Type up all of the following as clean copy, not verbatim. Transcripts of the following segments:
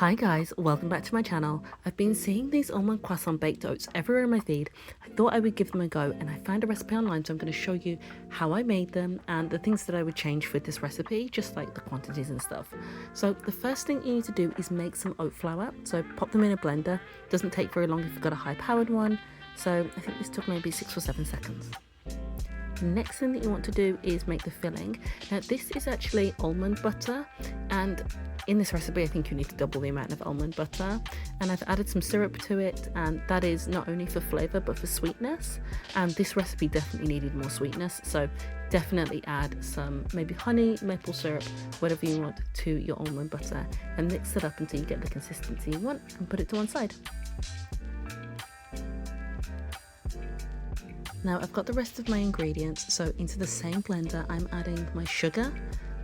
Hi guys, welcome back to my channel. I've been seeing these almond croissant baked oats everywhere in my feed. I thought I would give them a go and I found a recipe online, so I'm going to show you how I made them and the things that I would change with this recipe, just like the quantities and stuff. So the first thing you need to do is make some oat flour. So pop them in a blender. Doesn't take very long if you've got a high powered one. So I think this took maybe 6 or 7 seconds. The next thing that you want to do is make the filling. Now this is actually almond butter, and in this recipe I think you need to double the amount of almond butter, and I've added some syrup to it, and that is not only for flavour but for sweetness, and this recipe definitely needed more sweetness, so definitely add some maybe honey, maple syrup, whatever you want to your almond butter, and mix it up until you get the consistency you want and put it to one side. Now I've got the rest of my ingredients, so into the same blender I'm adding my sugar,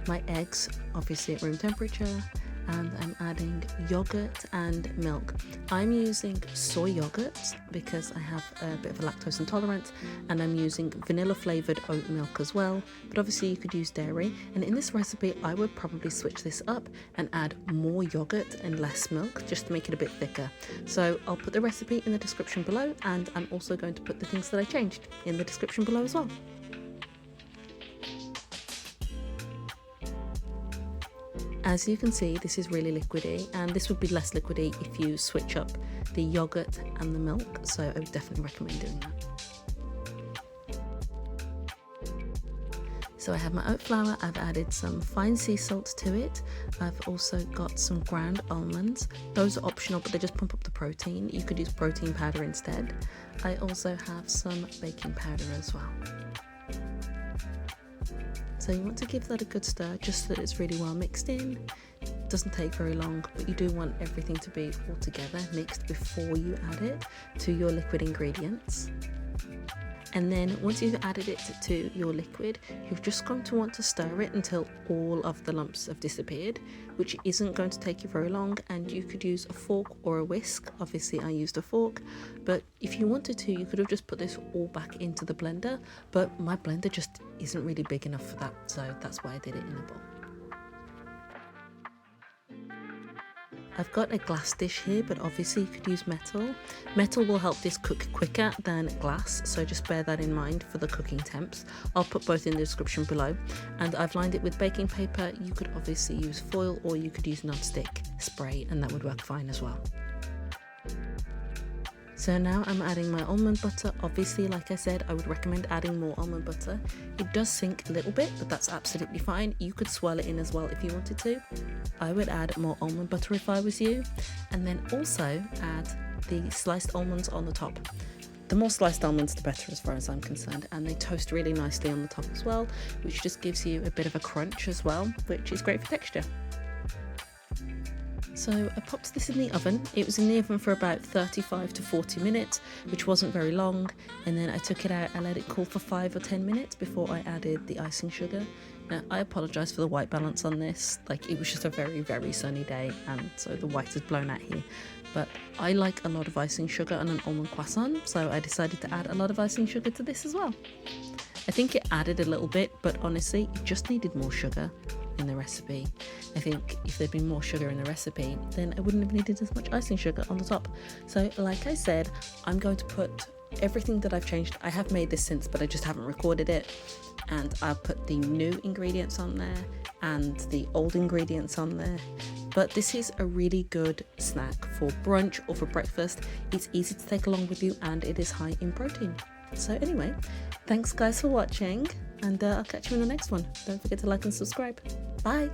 my eggs, obviously at room temperature, and I'm adding yogurt and milk. I'm using soy yogurt because I have a bit of a lactose intolerance, and I'm using vanilla flavoured oat milk as well, but obviously you could use dairy, and in this recipe I would probably switch this up and add more yogurt and less milk just to make it a bit thicker. So I'll put the recipe in the description below, and I'm also going to put the things that I changed in the description below as well. As you can see, this is really liquidy, and this would be less liquidy if you switch up the yogurt and the milk, so I would definitely recommend doing that. So I have my oat flour, I've added some fine sea salt to it, I've also got some ground almonds. Those are optional, but they just pump up the protein. You could use protein powder instead. I also have some baking powder as well. So you want to give that a good stir just so that it's really well mixed in. It doesn't take very long, but you do want everything to be all together mixed before you add it to your liquid ingredients. And then once you've added it to your liquid, you're just going to want to stir it until all of the lumps have disappeared, which isn't going to take you very long, and you could use a fork or a whisk. Obviously I used a fork, but if you wanted to, you could have just put this all back into the blender, but my blender just isn't really big enough for that, so that's why I did it in a bowl. I've got a glass dish here, but obviously you could use metal. Metal will help this cook quicker than glass, so just bear that in mind for the cooking temps. I'll put both in the description below. And I've lined it with baking paper. You could obviously use foil, or you could use non-stick spray, and that would work fine as well. So now I'm adding my almond butter. Obviously, like I said, I would recommend adding more almond butter. It does sink a little bit, but that's absolutely fine. You could swirl it in as well if you wanted to. I would add more almond butter if I was you, and then also add the sliced almonds on the top. The more sliced almonds, the better as far as I'm concerned, and they toast really nicely on the top as well, which just gives you a bit of a crunch as well, which is great for texture. So I popped this in the oven. It was in the oven for about 35 to 40 minutes, which wasn't very long, and then I took it out and let it cool for 5 or 10 minutes before I added the icing sugar. Now I apologise for the white balance on this, like it was just a very, very sunny day, and so the white is blown out here, but I like a lot of icing sugar on an almond croissant, so I decided to add a lot of icing sugar to this as well. I think it added a little bit, but honestly it just needed more sugar in the recipe. I think if there'd been more sugar in the recipe, then I wouldn't have needed as much icing sugar on the top. So like I said, I'm going to put everything that I've changed. I have made this since, but I just haven't recorded it, and I'll put the new ingredients on there and the old ingredients on there. But this is a really good snack for brunch or for breakfast. It's easy to take along with you, and it is high in protein. So anyway, thanks guys for watching, and I'll catch you in the next one. Don't forget to like and subscribe. Bye!